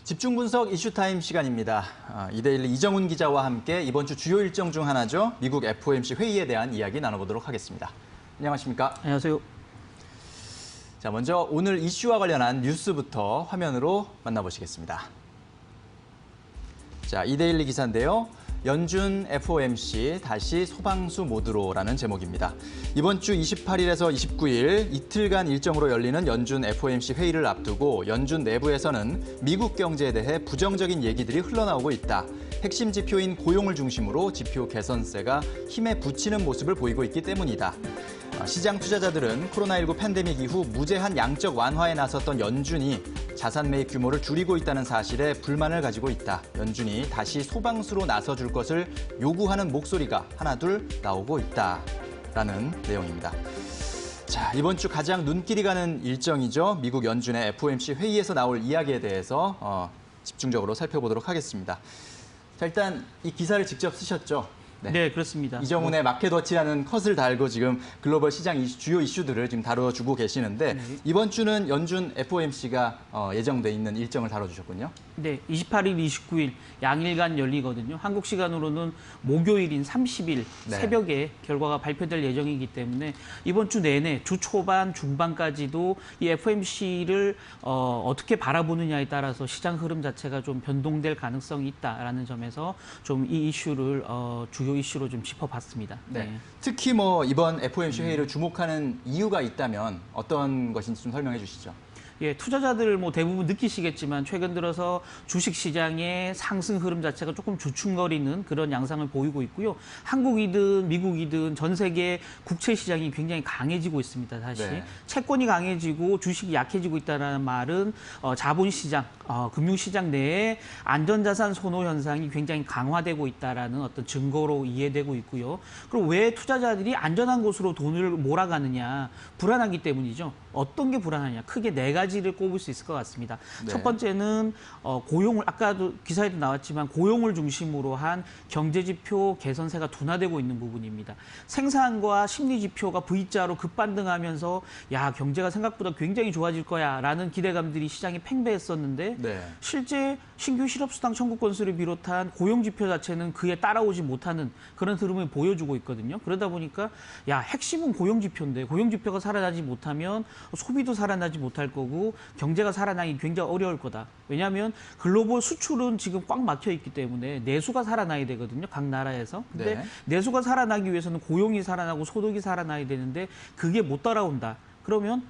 집중 분석 이슈타임 시간입니다. 이데일리 이정훈 기자와 함께 이번 주 주요 일정 중 하나죠. 미국 FOMC 회의에 대한 이야기 나눠보도록 하겠습니다. 안녕하십니까? 안녕하세요. 자, 먼저 오늘 이슈와 관련한 뉴스부터 화면으로 만나보시겠습니다. 자, 이데일리 기사인데요. 연준 FOMC 다시 소방수 모드로라는 제목입니다. 이번 주 28일에서 29일 이틀간 일정으로 열리는 연준 FOMC 회의를 앞두고 연준 내부에서는 미국 경제에 대해 부정적인 얘기들이 흘러나오고 있다. 핵심 지표인 고용을 중심으로 지표 개선세가 힘에 부치는 모습을 보이고 있기 때문이다. 시장 투자자들은 코로나19 팬데믹 이후 무제한 양적 완화에 나섰던 연준이 자산 매입 규모를 줄이고 있다는 사실에 불만을 가지고 있다. 연준이 다시 소방수로 나서줄 것을 요구하는 목소리가 하나둘 나오고 있다라는 내용입니다. 자, 이번 주 가장 눈길이 가는 일정이죠. 미국 연준의 FOMC 회의에서 나올 이야기에 대해서 집중적으로 살펴보도록 하겠습니다. 자, 일단 이 기사를 직접 쓰셨죠? 네, 그렇습니다. 이정훈의 마켓워치라는 컷을 달고 지금 글로벌 시장 주요 이슈들을 지금 다뤄주고 계시는데 이번 주는 연준 FOMC가 예정돼 있는 일정을 다뤄주셨군요. 네, 28일, 29일 양일간 열리거든요. 한국 시간으로는 목요일인 30일 새벽에 결과가 발표될 예정이기 때문에 이번 주 내내 주 초반, 중반까지도 이 FOMC를 어떻게 바라보느냐에 따라서 시장 흐름 자체가 좀 변동될 가능성이 있다라는 점에서 좀 이 이슈를 주요 이슈로 좀 짚어봤습니다. 네. 특히 뭐 이번 FOMC 회의를 주목하는 이유가 있다면 어떤 것인지 좀 설명해 주시죠. 예, 투자자들 뭐 대부분 느끼시겠지만 최근 들어서 주식 시장의 상승 흐름 자체가 조금 주춤거리는 그런 양상을 보이고 있고요. 한국이든 미국이든 전 세계 국채 시장이 굉장히 강해지고 있습니다. 다시 채권이 강해지고 주식이 약해지고 있다는 말은 자본 시장, 금융 시장 내에 안전자산 선호 현상이 굉장히 강화되고 있다라는 어떤 증거로 이해되고 있고요. 그리고 왜 투자자들이 안전한 곳으로 돈을 몰아가느냐, 불안하기 때문이죠. 어떤 게 불안하냐? 크게 네 가지를 꼽을 수 있을 것 같습니다. 첫 번째는 고용을, 아까도 기사에도 나왔지만 고용을 중심으로 한 경제지표 개선세가 둔화되고 있는 부분입니다. 생산과 심리지표가 V자로 급반등하면서 야, 경제가 생각보다 굉장히 좋아질 거야 라는 기대감들이 시장에 팽배했었는데 실제 신규 실업수당 청구 건수를 비롯한 고용지표 자체는 그에 따라오지 못하는 그런 흐름을 보여주고 있거든요. 그러다 보니까 야, 핵심은 고용지표인데 고용지표가 살아나지 못하면 소비도 살아나지 못할 거고 경제가 살아나기 굉장히 어려울 거다. 왜냐하면 글로벌 수출은 지금 꽉 막혀 있기 때문에 내수가 살아나야 되거든요. 각 나라에서. 근데 내수가 살아나기 위해서는 고용이 살아나고 소득이 살아나야 되는데 그게 못 따라온다. 그러면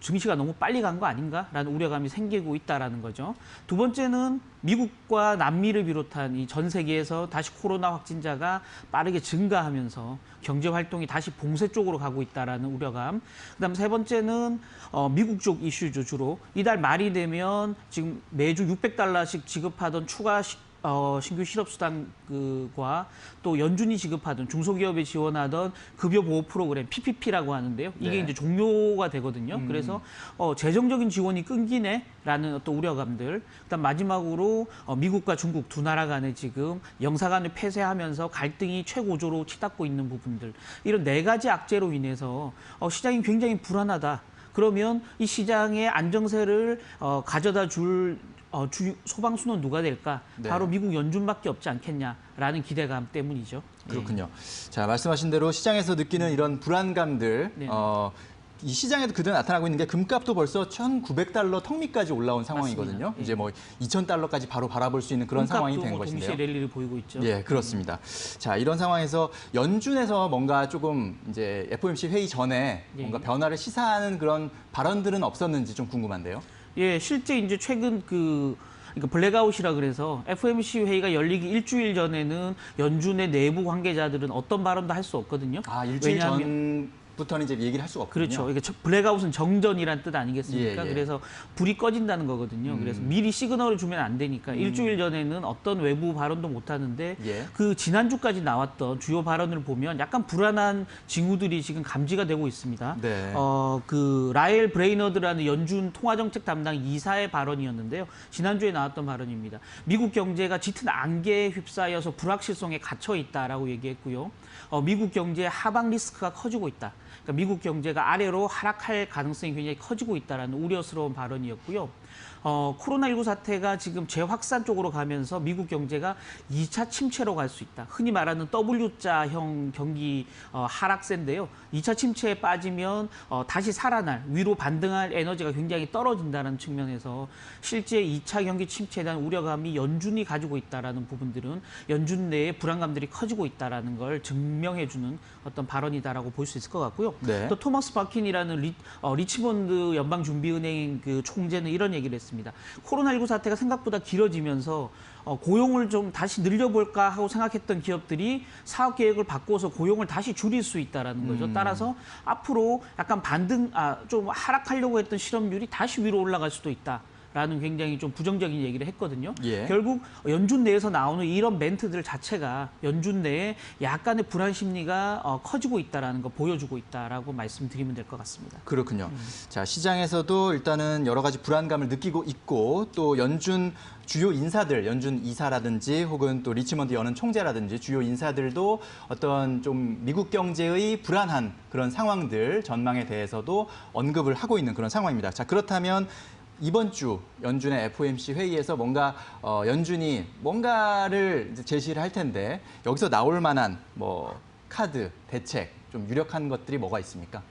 증시가 너무 빨리 간 거 아닌가라는 우려감이 생기고 있다라는 거죠. 두 번째는 미국과 남미를 비롯한 이 전 세계에서 다시 코로나 확진자가 빠르게 증가하면서 경제 활동이 다시 봉쇄 쪽으로 가고 있다라는 우려감. 그다음 세 번째는 미국 쪽 이슈죠. 주로 이달 말이 되면 지금 매주 $600씩 지급하던 추가 신규 실업수당과 또 연준이 지급하던 중소기업에 지원하던 급여 보호 프로그램 PPP라고 하는데요. 이게 이제 종료가 되거든요. 그래서 재정적인 지원이 끊기네라는 어떤 우려감들. 그다음 마지막으로 미국과 중국 두 나라 간에 지금 영사관을 폐쇄하면서 갈등이 최고조로 치닫고 있는 부분들. 이런 네 가지 악재로 인해서 시장이 굉장히 불안하다. 그러면 이 시장의 안정세를 가져다 줄 소방수는 누가 될까? 바로 미국 연준밖에 없지 않겠냐라는 기대감 때문이죠. 그렇군요. 자, 말씀하신 대로 시장에서 느끼는 이런 불안감들, 이 시장에도 그대로 나타나고 있는 게 금값도 벌써 $1,900 턱 밑까지 올라온 상황이거든요. 맞습니다. 이제 뭐 $2,000까지 바로 바라볼 수 있는 그런 상황이 된 것인데요. 동시에 랠리를 보이고 있죠. 예, 그렇습니다. 자, 이런 상황에서 연준에서 뭔가 조금 이제 FOMC 회의 전에 뭔가 변화를 시사하는 그런 발언들은 없었는지 좀 궁금한데요. 예, 실제 이제 최근 그러니까 블랙아웃이라 그래서 FOMC 회의가 열리기 일주일 전에는 연준의 내부 관계자들은 어떤 발언도 할 수 없거든요. 아, 일주일 전부터는 이제 얘기를 할 수가 없군요. 그렇죠. 이게 블랙아웃은 정전이란 뜻 아니겠습니까? 그래서 불이 꺼진다는 거거든요. 그래서 미리 시그널을 주면 안 되니까 일주일 전에는 어떤 외부 발언도 못 하는데 그 지난주까지 나왔던 주요 발언을 보면 약간 불안한 징후들이 지금 감지가 되고 있습니다. 그 라엘 브레이너드라는 연준 통화정책 담당 이사의 발언이었는데요. 지난주에 나왔던 발언입니다. 미국 경제가 짙은 안개에 휩싸여서 불확실성에 갇혀 있다라고 얘기했고요. 미국 경제의 하방 리스크가 커지고 있다. 그러니까 미국 경제가 아래로 하락할 가능성이 굉장히 커지고 있다라는 우려스러운 발언이었고요. 코로나19 사태가 지금 재확산 쪽으로 가면서 미국 경제가 2차 침체로 갈 수 있다. 흔히 말하는 W자형 경기 하락세인데요. 2차 침체에 빠지면 다시 살아날, 위로 반등할 에너지가 굉장히 떨어진다는 측면에서 실제 2차 경기 침체에 대한 우려감이 연준이 가지고 있다는 부분들은 연준 내에 불안감들이 커지고 있다는 걸 증명해주는 어떤 발언이다라고 볼 수 있을 것 같고요. 네. 또 토마스 바킨이라는 리치몬드 연방준비은행 그 총재는 이런 얘기를 했습니다. 코로나19 사태가 생각보다 길어지면서 고용을 좀 다시 늘려볼까 하고 생각했던 기업들이 사업 계획을 바꿔서 고용을 다시 줄일 수 있다라는 거죠. 따라서 앞으로 약간 좀 하락하려고 했던 실업률이 다시 위로 올라갈 수도 있다. 라는 굉장히 좀 부정적인 얘기를 했거든요. 예. 결국 연준 내에서 나오는 이런 멘트들 자체가 연준 내에 약간의 불안 심리가 커지고 있다는 거 보여주고 있다라고 말씀드리면 될 것 같습니다. 그렇군요. 자, 시장에서도 일단은 여러 가지 불안감을 느끼고 있고 또 연준 주요 인사들, 연준 이사라든지 혹은 또 리치먼드 연은 총재라든지 주요 인사들도 어떤 좀 미국 경제의 불안한 그런 상황들, 전망에 대해서도 언급을 하고 있는 그런 상황입니다. 자, 그렇다면 이번 주 연준의 FOMC 회의에서 뭔가 연준이 뭔가를 이제 제시를 할 텐데 여기서 나올 만한 뭐 카드, 대책 좀 유력한 것들이 뭐가 있습니까?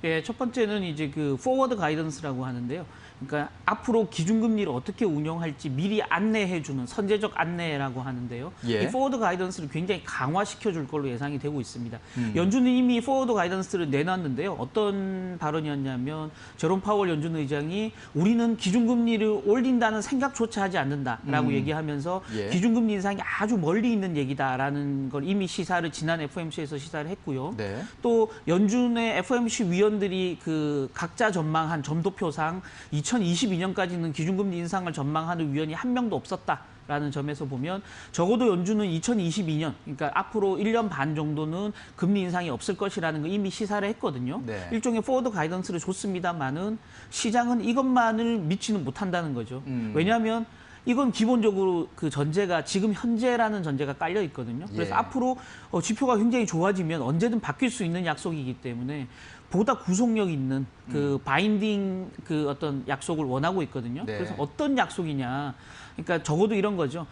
예, 첫 번째는 이제 그 포워드 가이던스라고 하는데요. 그러니까 앞으로 기준금리를 어떻게 운영할지 미리 안내해주는 선제적 안내라고 하는데요. 예. 이 포워드 가이던스를 굉장히 강화시켜줄 걸로 예상이 되고 있습니다. 연준은 이미 포워드 가이던스를 내놨는데요. 어떤 발언이었냐면 제롬 파월 연준 의장이 우리는 기준금리를 올린다는 생각조차 하지 않는다라고 얘기하면서 예. 기준금리 인상이 아주 멀리 있는 얘기다라는 걸 이미 시사를 지난 FOMC에서 시사를 했고요. 네. 또 연준의 FOMC 위원들이 그 각자 전망한 점도표상 2022년까지는 기준금리 인상을 전망하는 위원이 한 명도 없었다라는 점에서 보면 적어도 연준은 2022년, 그러니까 앞으로 1년 반 정도는 금리 인상이 없을 것이라는 거 이미 시사를 했거든요. 네. 일종의 포워드 가이던스를 줬습니다만은 시장은 이것만을 믿지는 못한다는 거죠. 왜냐하면 이건 기본적으로 그 전제가 지금 현재라는 전제가 깔려 있거든요. 그래서 예. 앞으로 지표가 굉장히 좋아지면 언제든 바뀔 수 있는 약속이기 때문에 보다 구속력 있는 그 바인딩 그 어떤 약속을 원하고 있거든요. 네. 그래서 어떤 약속이냐. 그러니까 적어도 이런 거죠.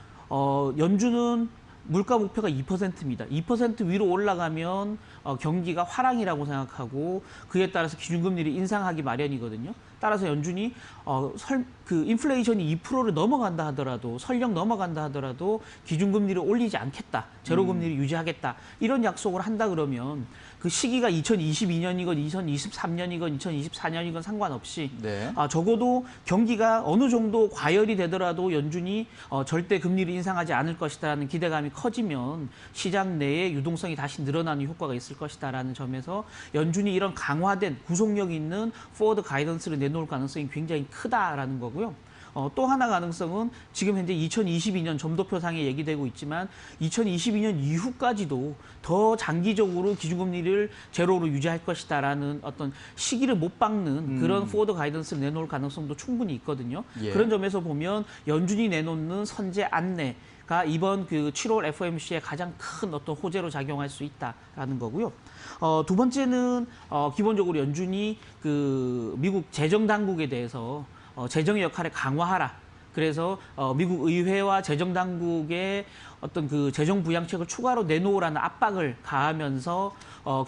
연준은 물가 목표가 2%입니다. 2% 위로 올라가면 경기가 화랑이라고 생각하고 그에 따라서 기준금리를 인상하기 마련이거든요. 따라서 연준이 그 인플레이션이 2%를 넘어간다 하더라도 설령 넘어간다 하더라도 기준금리를 올리지 않겠다. 제로금리를 유지하겠다. 이런 약속을 한다 그러면 그 시기가 2022년이건 2023년이건 2024년이건 상관없이 네. 적어도 경기가 어느 정도 과열이 되더라도 연준이 절대 금리를 인상하지 않을 것이다라는 기대감이 커지면 시장 내에 유동성이 다시 늘어나는 효과가 있을 것이다라는 점에서 연준이 이런 강화된 구속력 있는 포워드 가이던스를 내놓을 가능성이 굉장히 크다라는 거고요. 또 하나 가능성은 지금 현재 2022년 점도표상에 얘기되고 있지만 2022년 이후까지도 더 장기적으로 기준금리를 제로로 유지할 것이다라는 어떤 시기를 못 박는 그런 포워드 가이던스를 내놓을 가능성도 충분히 있거든요. 예. 그런 점에서 보면 연준이 내놓는 선제 안내가 이번 그 7월 FOMC에 가장 큰 어떤 호재로 작용할 수 있다라는 거고요. 두 번째는 기본적으로 연준이 그 미국 재정 당국에 대해서 재정의 역할을 강화하라. 그래서 미국 의회와 재정 당국의 어떤 그 재정 부양책을 추가로 내놓으라는 압박을 가하면서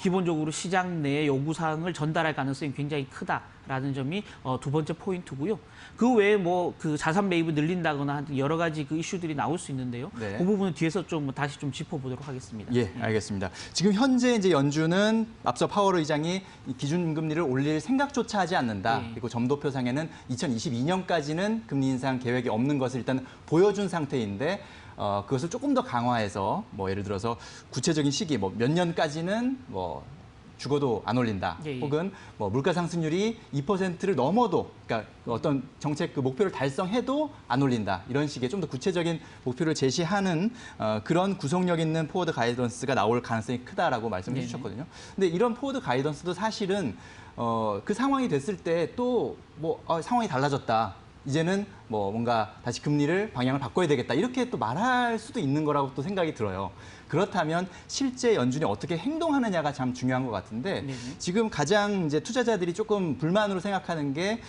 기본적으로 시장 내의 요구 사항을 전달할 가능성이 굉장히 크다라는 점이 두 번째 포인트고요. 그 외에 뭐 그 자산 매입을 늘린다거나 하여튼 여러 가지 그 이슈들이 나올 수 있는데요. 네. 그 부분은 뒤에서 좀 다시 좀 짚어보도록 하겠습니다. 예, 알겠습니다. 지금 현재 이제 연준은 앞서 파월 의장이 이 기준금리를 올릴 생각조차 하지 않는다. 예. 그리고 점도표상에는 2022년까지는 금리 인상 계획이 없는 것을 일단 보여준 상태인데 그것을 조금 더 강화해서 뭐 예를 들어서 구체적인 시기 뭐 몇 년까지는 뭐 죽어도 안 올린다. 예, 예. 혹은 뭐 물가 상승률이 2%를 넘어도 그러니까 어떤 정책 그 목표를 달성해도 안 올린다. 이런 식의 좀 더 구체적인 목표를 제시하는 그런 구속력 있는 포워드 가이던스가 나올 가능성이 크다라고 말씀해 네네. 주셨거든요. 근데 이런 포워드 가이던스도 사실은 그 상황이 됐을 때 또 뭐 상황이 달라졌다. 이제는 뭐 뭔가 다시 금리를 방향을 바꿔야 되겠다 이렇게 또 말할 수도 있는 거라고 또 생각이 들어요. 그렇다면 실제 연준이 어떻게 행동하느냐가 참 중요한 것 같은데 지금 가장 이제 투자자들이 조금 불만으로 생각하는 게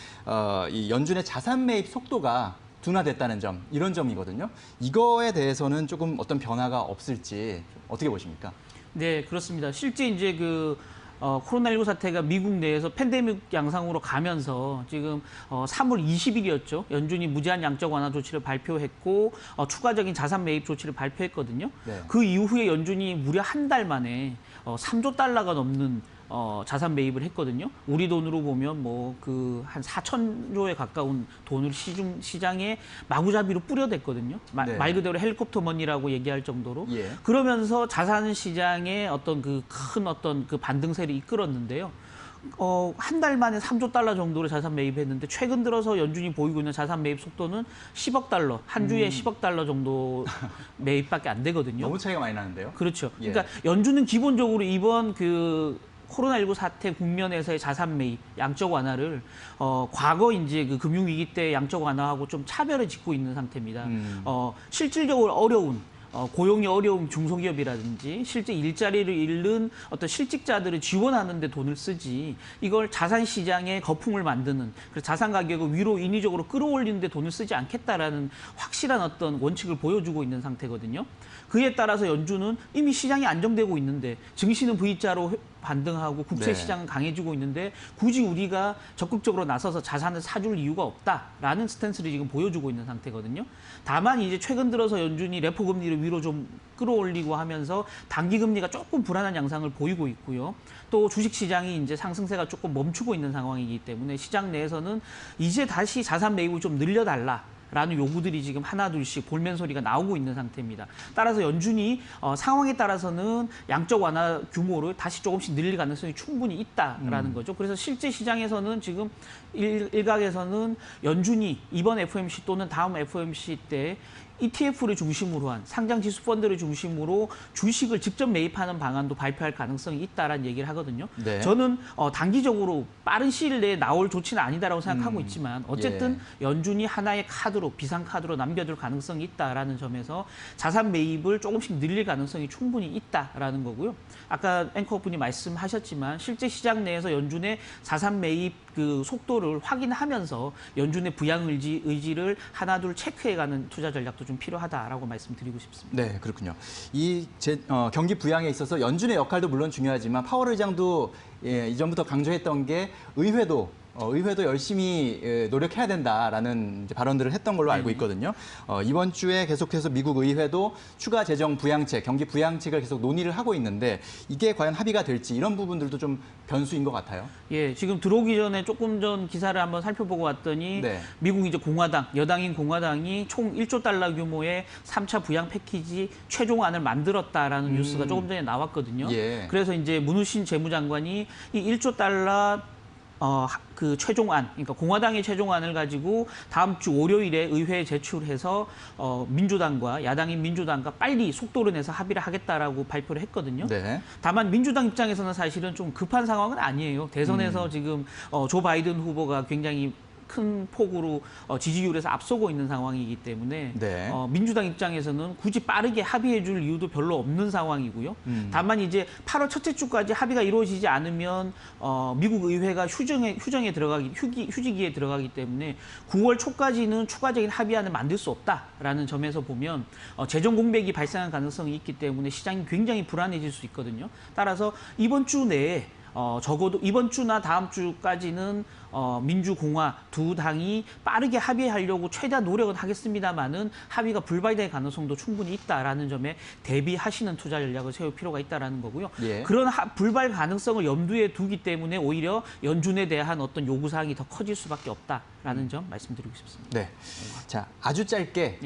이 연준의 자산 매입 속도가 둔화됐다는 점, 이런 점이거든요. 이거에 대해서는 조금 어떤 변화가 없을지 어떻게 보십니까? 네, 그렇습니다. 실제 이제 코로나19 사태가 미국 내에서 팬데믹 양상으로 가면서 지금 3월 20일이었죠. 연준이 무제한 양적 완화 조치를 발표했고 추가적인 자산 매입 조치를 발표했거든요. 네. 그 이후에 연준이 무려 한 달 만에 3조 달러가 넘는 자산 매입을 했거든요. 우리 돈으로 보면 뭐 한 4천조에 가까운 돈을 시장에 마구잡이로 뿌려댔거든요. 네. 말 그대로 헬리콥터 머니라고 얘기할 정도로. 예. 그러면서 자산 시장의 어떤 큰 반등세를 이끌었는데요. 한 달 만에 3조 달러 정도로 자산 매입했는데 최근 들어서 연준이 보이고 있는 자산 매입 속도는 10억 달러, 한 주에 10억 달러 정도 매입밖에 안 되거든요. 너무 차이가 많이 나는데요. 그렇죠. 예. 그러니까 연준은 기본적으로 이번 코로나19 사태 국면에서의 자산 매입, 양적 완화를 과거 이제 금융위기 때 양적 완화하고 좀 차별을 짓고 있는 상태입니다. 실질적으로 어려운 고용이 어려운 중소기업이라든지 실제 일자리를 잃는 어떤 실직자들을 지원하는 데 돈을 쓰지 이걸 자산 시장에 거품을 만드는 그래서 자산 가격을 위로 인위적으로 끌어올리는 데 돈을 쓰지 않겠다라는 확실한 어떤 원칙을 보여주고 있는 상태거든요. 그에 따라서 연준은 이미 시장이 안정되고 있는데 증시는 V자로 반등하고 국채 시장은 강해지고 있는데 굳이 우리가 적극적으로 나서서 자산을 사줄 이유가 없다라는 스탠스를 지금 보여주고 있는 상태거든요. 다만 이제 최근 들어서 연준이 레포 금리를 위로 좀 끌어올리고 하면서 단기 금리가 조금 불안한 양상을 보이고 있고요. 또 주식 시장이 이제 상승세가 조금 멈추고 있는 상황이기 때문에 시장 내에서는 이제 다시 자산 매입을 좀 늘려달라. 라는 요구들이 지금 하나둘씩 볼멘 소리가 나오고 있는 상태입니다. 따라서 연준이 상황에 따라서는 양적 완화 규모를 다시 조금씩 늘릴 가능성이 충분히 있다라는 거죠. 그래서 실제 시장에서는 지금 일각에서는 연준이 이번 FOMC 또는 다음 FOMC 때 ETF를 중심으로 한 상장 지수 펀드를 중심으로 주식을 직접 매입하는 방안도 발표할 가능성이 있다라는 얘기를 하거든요. 네. 저는 단기적으로 빠른 시일 내에 나올 조치는 아니다라고 생각하고 있지만 어쨌든 연준이 하나의 카드로 비상 카드로 남겨둘 가능성이 있다라는 점에서 자산 매입을 조금씩 늘릴 가능성이 충분히 있다라는 거고요. 아까 앵커분이 말씀하셨지만 실제 시장 내에서 연준의 자산 매입 속도를 확인하면서 연준의 부양 의지를 하나둘 체크해가는 투자 전략도 좀 필요하다라고 말씀드리고 싶습니다. 네, 그렇군요. 경기 부양에 있어서 연준의 역할도 물론 중요하지만 파월 의장도 이전부터 강조했던 게 의회도 열심히 노력해야 된다라는 이제 발언들을 했던 걸로 알고 있거든요. 이번 주에 계속해서 미국 의회도 추가 재정 부양책, 경기 부양책을 계속 논의를 하고 있는데 이게 과연 합의가 될지 이런 부분들도 좀 변수인 것 같아요. 예, 지금 들어오기 전에 조금 전 기사를 한번 살펴보고 왔더니 미국 이제 여당인 공화당이 총 1조 달러 규모의 3차 부양 패키지 최종안을 만들었다라는 뉴스가 조금 전에 나왔거든요. 예. 그래서 이제 문우신 재무장관이 이 1조 달러 최종안, 그러니까 공화당의 최종안을 가지고 다음 주 월요일에 의회에 제출해서 민주당과 야당인 민주당과 빨리 속도를 내서 합의를 하겠다라고 발표를 했거든요. 네. 다만 민주당 입장에서는 사실은 좀 급한 상황은 아니에요. 대선에서 지금 조 바이든 후보가 굉장히 큰 폭으로 지지율에서 앞서고 있는 상황이기 때문에 민주당 입장에서는 굳이 빠르게 합의해 줄 이유도 별로 없는 상황이고요. 다만 이제 8월 첫째 주까지 합의가 이루어지지 않으면 미국 의회가 휴지기에 들어가기 때문에 9월 초까지는 추가적인 합의안을 만들 수 없다라는 점에서 보면 재정 공백이 발생할 가능성이 있기 때문에 시장이 굉장히 불안해질 수 있거든요. 따라서 이번 주 내에 적어도 이번 주나 다음 주까지는 민주공화 두 당이 빠르게 합의하려고 최대한 노력은 하겠습니다만은 합의가 불발될 가능성도 충분히 있다라는 점에 대비하시는 투자 전략을 세울 필요가 있다라는 거고요. 예. 그런 불발 가능성을 염두에 두기 때문에 오히려 연준에 대한 어떤 요구사항이 더 커질 수밖에 없다라는 점 말씀드리고 싶습니다. 네. 자, 아주 짧게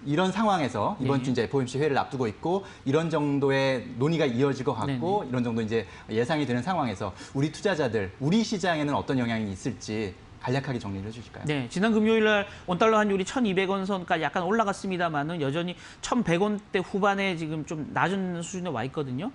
이런 상황에서 이번 주 이제 FOMC 회의를 앞두고 있고 이런 정도의 논의가 이어질 것 같고 이런 정도 이제 예상이 되는 상황에서 우리 투자자들, 우리 시장에는 어떤 영향이 있을지 간략하게 정리를 해주실까요? 네, 지난 금요일 날 원달러 환율이 1,200원 선까지 약간 올라갔습니다만은 여전히 1,100원대 후반에 지금 좀 낮은 수준에 와 있거든요.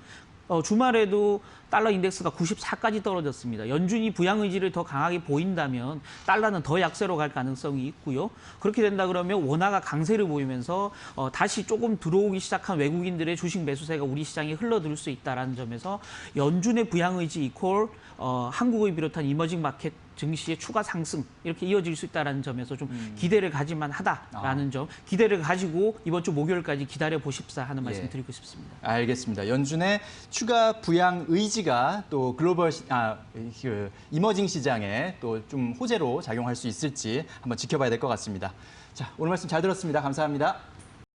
주말에도 달러 인덱스가 94까지 떨어졌습니다. 연준이 부양 의지를 더 강하게 보인다면 달러는 더 약세로 갈 가능성이 있고요. 그렇게 된다 그러면 원화가 강세를 보이면서 다시 조금 들어오기 시작한 외국인들의 주식 매수세가 우리 시장에 흘러들 수 있다는 점에서 연준의 부양 의지 이퀄 한국을 비롯한 이머징 마켓 증시의 추가 상승 이렇게 이어질 수 있다는 점에서 좀 기대를 가질만 하다라는 점, 기대를 가지고 이번 주 목요일까지 기다려 보십사 하는 말씀 드리고 싶습니다. 알겠습니다. 연준의 추가 부양 의지가 또 글로벌 이머징 시장에 또 좀 호재로 작용할 수 있을지 한번 지켜봐야 될 것 같습니다. 자, 오늘 말씀 잘 들었습니다. 감사합니다.